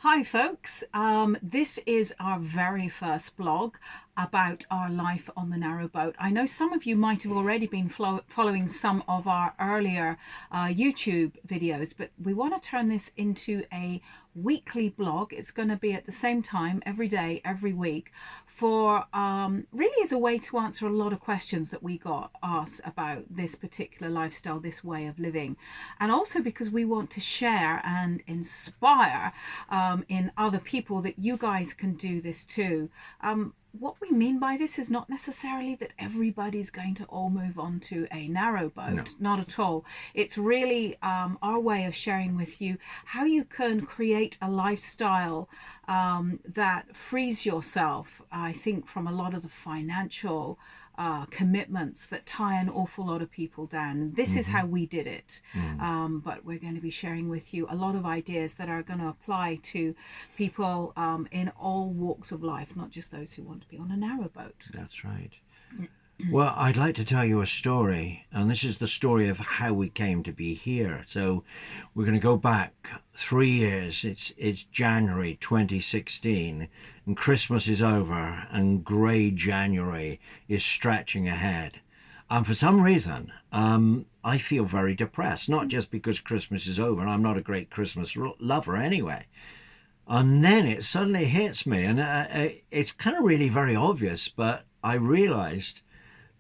Hi, folks. This is our very first blog about our life on the narrowboat. I know some of you might have already been following some of our earlier YouTube videos, but we want to turn this into a weekly blog. It's going to be at the same time every day, every week, for really as a way to answer a lot of questions that we got asked about this particular lifestyle, this way of living, and also because we want to share and inspire in other people that you guys can do this too. What we mean by this is not necessarily that everybody's going to all move on to a narrowboat, No, not at all. It's really our way of sharing with you how you can create a lifestyle that frees yourself, I think, from a lot of the financial commitments that tie an awful lot of people down. This is hmm how we did it. mm, But we're going to be sharing with you a lot of ideas that are going to apply to people in all walks of life, not just those who want to be on a narrowboat. that's right. Well, I'd like to tell you a story, and this is the story of how we came to be here. So, we're going to go back 3 years. It's January 2016, and Christmas is over, and grey January is stretching ahead. And for some reason, I feel very depressed. Not just because Christmas is over, and I'm not a great Christmas lover anyway. And then it suddenly hits me, and it's kind of really very obvious, but I realized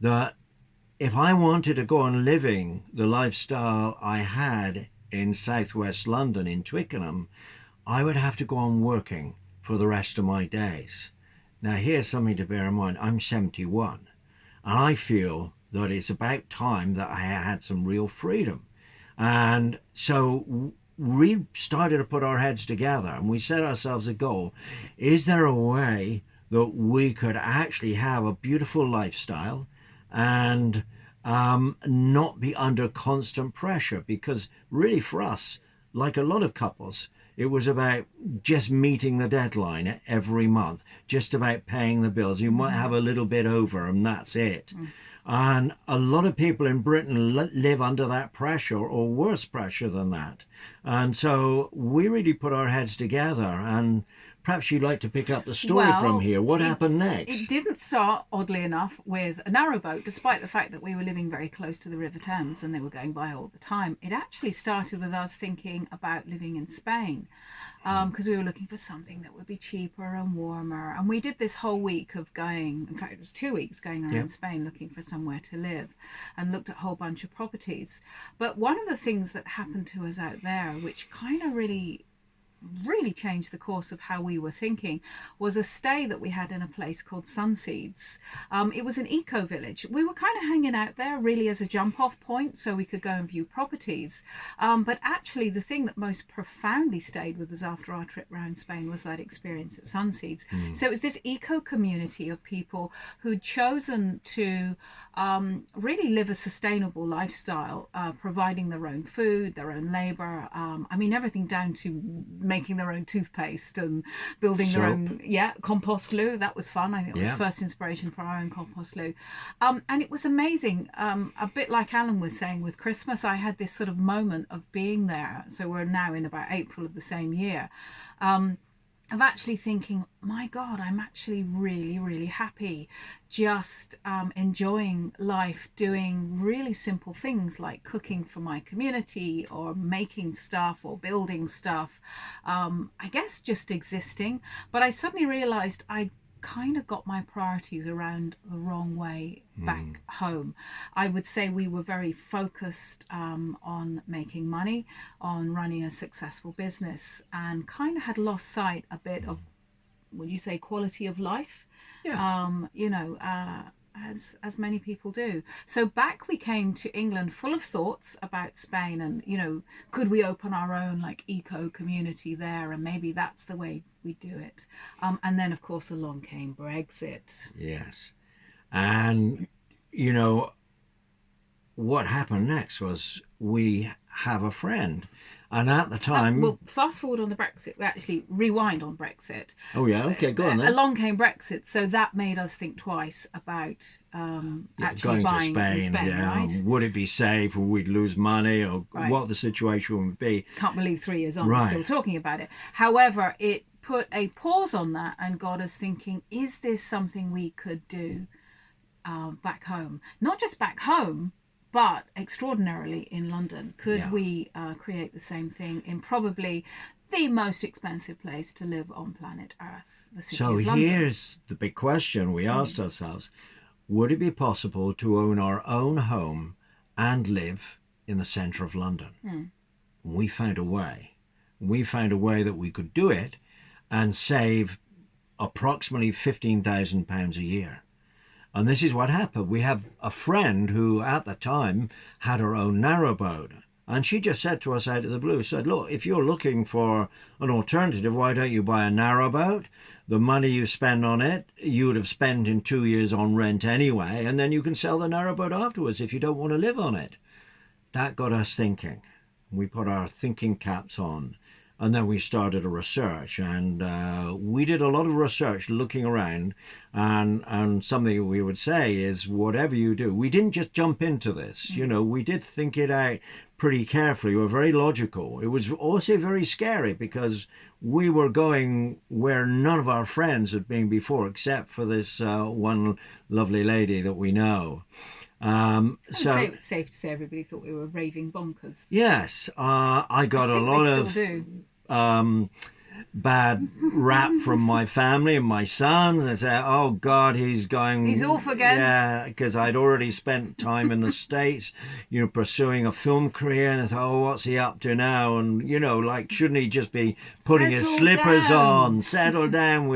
that if I wanted to go on living the lifestyle I had in southwest London in Twickenham, I would have to go on working for the rest of my days. Now, here's something to bear in mind. I'm 71, and I feel that it's about time that I had some real freedom. And so we started to put our heads together and we set ourselves a goal. Is there a way that we could actually have a beautiful lifestyle and not be under constant pressure? Because really, for us, like a lot of couples, it was about just meeting the deadline every month, just about paying the bills. You might have a little bit over, and that's it. And a lot of people in Britain live under that pressure or worse pressure than that. And so we really put our heads together. And perhaps you'd like to pick up the story from Well, here. What it happened it next? didn't start, oddly enough, with a narrowboat, despite the fact that we were living very close to the River Thames and they were going by all the time. It actually started with us thinking about living in Spain because we were looking for something that would be cheaper and warmer. And we did this whole week of going, in fact, it was 2 weeks going Yeah. around Spain looking for somewhere to live and looked at a whole bunch of properties. But one of the things that happened to us out there, which kind of really changed the course of how we were thinking was a stay that we had in a place called Sunseeds. It was an eco village. We were kind of hanging out there really as a jump off point so we could go and view properties. But actually, the thing that most profoundly stayed with us after our trip around Spain was that experience at Sunseeds. Mm. So it was this eco community of people who'd chosen to really live a sustainable lifestyle, providing their own food, their own labor. I mean, everything down to making their own toothpaste and building their Soap. own, yeah, compost loo. That was fun. I think it was Yeah. first inspiration for our own compost loo. And it was amazing. A bit like Alan was saying with Christmas, I had this sort of moment of being there. So we're now in about April of the same year. Of actually thinking, my God, I'm actually really happy just enjoying life, doing really simple things like cooking for my community or making stuff or building stuff. I guess just existing. But I suddenly realized I kind of got my priorities around the wrong way Mm. back home. I would say we were very focused on making money, on running a successful business, and kind of had lost sight a bit of, would you say, quality of life? Yeah. um, you know, uh, as many people do. So back we came to England full of thoughts about Spain and, could we open our own like eco community there and maybe that's the way we do it. And then of course along came Brexit. Yes. And, you know, what happened next was we have a friend, And at the time, Well, fast forward on the Brexit, actually rewind on Brexit. oh yeah, okay, go on then. Along came Brexit, so that made us think twice about Yeah, actually going to buying in Spain, Spain, yeah, right? would it be safe or we'd lose money or Right. what the situation would be? Can't believe 3 years on we're Right. still talking about it. However, it put a pause on that and got us thinking, is this something we could do back home? Not just back home, but extraordinarily in London. Could Yeah. we create the same thing in probably the most expensive place to live on planet Earth, the city So of London? here's the big question we asked ourselves. Would it be possible to own our own home and live in the centre of London? We found a way. We found a way that we could do it and save approximately £15,000 a year. And this is what happened. We have a friend who at the time had her own narrowboat. And she just said to us out of the blue, said, look, if you're looking for an alternative, why don't you buy a narrowboat? The money you spend on it, you would have spent in 2 years on rent anyway, and then you can sell the narrowboat afterwards if you don't want to live on it. That got us thinking. We put our thinking caps on, and then we started a research, and we did a lot of research looking around, and something we would say is whatever you do, we didn't just jump into this, we did think it out pretty carefully. We were very logical. It was also very scary because we were going where none of our friends had been before, except for this one lovely lady that we know. So Safe to say everybody thought we were raving bonkers. yes, I got I a think lot they of still bad rap from my family and my sons and say, oh God, he's going. He's off again. Yeah, because I'd already spent time in the States, pursuing a film career, and I thought, oh, what's he up to now? And, like, shouldn't he just be putting his slippers on, settle down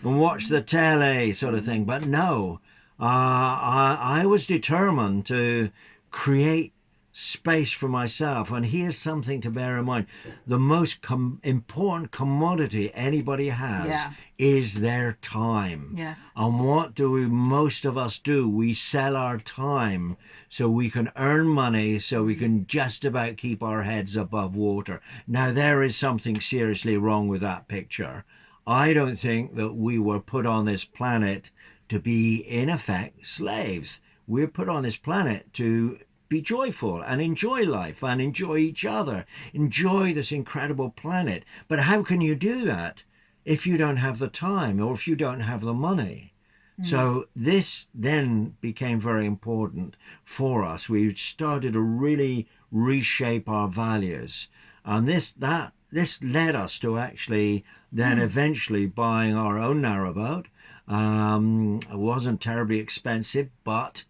and watch the telly sort of thing? But no, I was determined to create space for myself. And here's something to bear in mind. The most important commodity anybody has is their time. Yes. And what do most of us do? We sell our time so we can earn money, so we can just about keep our heads above water. Now, there is something seriously wrong with that picture. I don't think that we were put on this planet to be, in effect, slaves. We're put on this planet to be joyful and enjoy life and enjoy each other, enjoy this incredible planet. But how can you do that if you don't have the time or if you don't have the money? So this then became very important for us. We started to really reshape our values, and this led us to actually then eventually buying our own narrowboat. It wasn't terribly expensive, but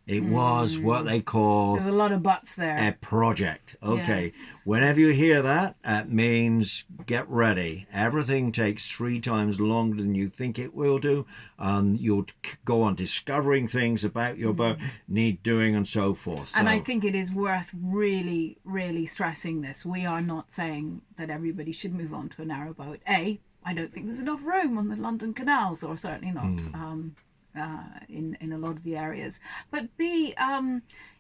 it was what they call There's a lot of buts there. a project. Okay. Yes. Whenever you hear that, it means get ready. Everything takes 3 times longer than you think it will do. And you'll go on discovering things about your boat, need doing, and so forth. And So, I think it is worth really, really stressing this. We are not saying that everybody should move on to a narrowboat. A, I don't think there's enough room on the London canals, or certainly not in a lot of the areas. But B,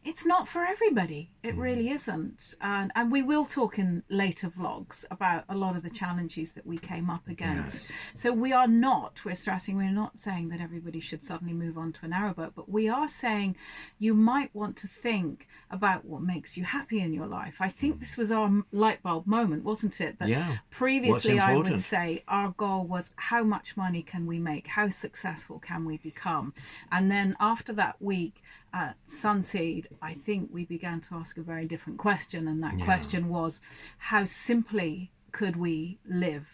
it's not for everybody. It really isn't. And we will talk in later vlogs about a lot of the challenges that we came up against. So we're not saying that everybody should suddenly move on to a narrowboat, but we are saying you might want to think about what makes you happy in your life. I think this was our light bulb moment, wasn't it? That previously I would say our goal was how much money can we make? How successful can we become? And then after that week at Sunseed, I think we began to ask a very different question, and that question was, how simply could we live?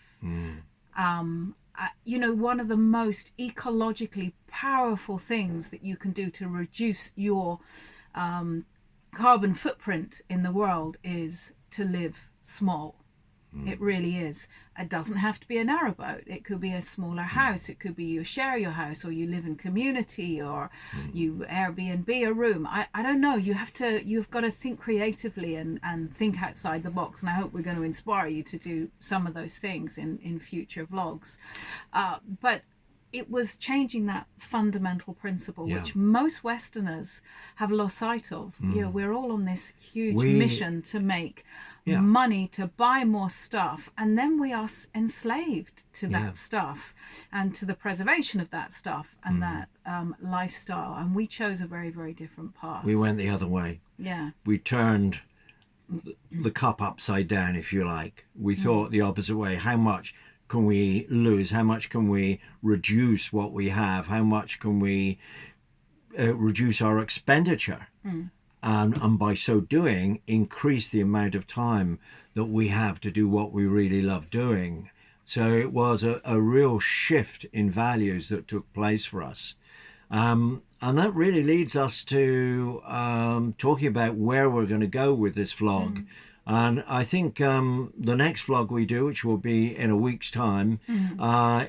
One of the most ecologically powerful things that you can do to reduce your carbon footprint in the world is to live small. It really is. It doesn't have to be a narrowboat. It could be a smaller house. It could be you share your house, or you live in community, or you Airbnb a room. I don't know. You've got to think creatively and think outside the box. And I hope we're going to inspire you to do some of those things in future vlogs. But it was changing that fundamental principle, Yeah. which most Westerners have lost sight of. We're all on this huge We, mission to make yeah, money, to buy more stuff, and then we are enslaved to yeah. that stuff and to the preservation of that stuff and that lifestyle. And we chose a very, very different We path. went the other way. Yeah. We turned the cup upside down, if you like. We thought the opposite way. How much can we lose? How much can we reduce what we have? How much can we reduce our expenditure? And by so doing, increase the amount of time that we have to do what we really love doing. So it was a real shift in values that took place for us. And that really leads us to talking about where we're going to go with this vlog. And I think the next vlog we do, which will be in a week's time,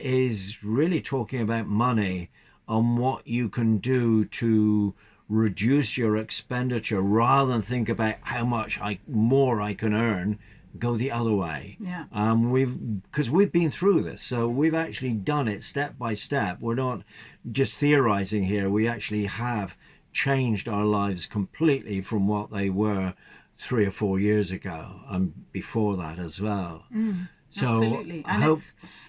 is really talking about money and what you can do to reduce your expenditure rather than think about how much more I can earn. Go the other way. Yeah. We've been through this, so we've actually done it step by step. We're not just theorizing here. We actually have changed our lives completely from what they were 3 or 4 years ago, and before that as well. So Absolutely, I and hope,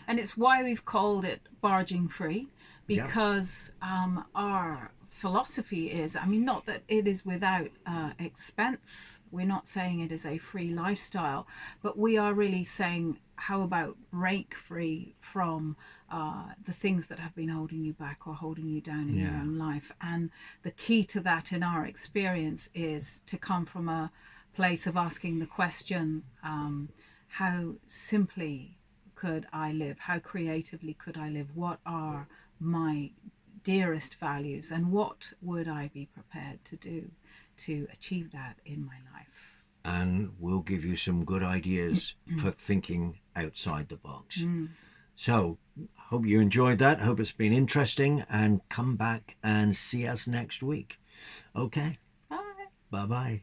it's why we've called it barging free, yeah, because our philosophy is, I mean, not that it is without expense. We're not saying it is a free lifestyle, but we are really saying, how about break free from the things that have been holding you back or holding you down in your yeah, own life? And the key to that, in our experience, is to come from a place of asking the question, how simply could I live? How creatively could I live? What are my dearest values, and what would I be prepared to do to achieve that in my life? and we'll give you some good ideas for thinking outside the box. So, hope you enjoyed that. Hope it's been interesting, and come back and see us next week. Okay, Bye. bye bye.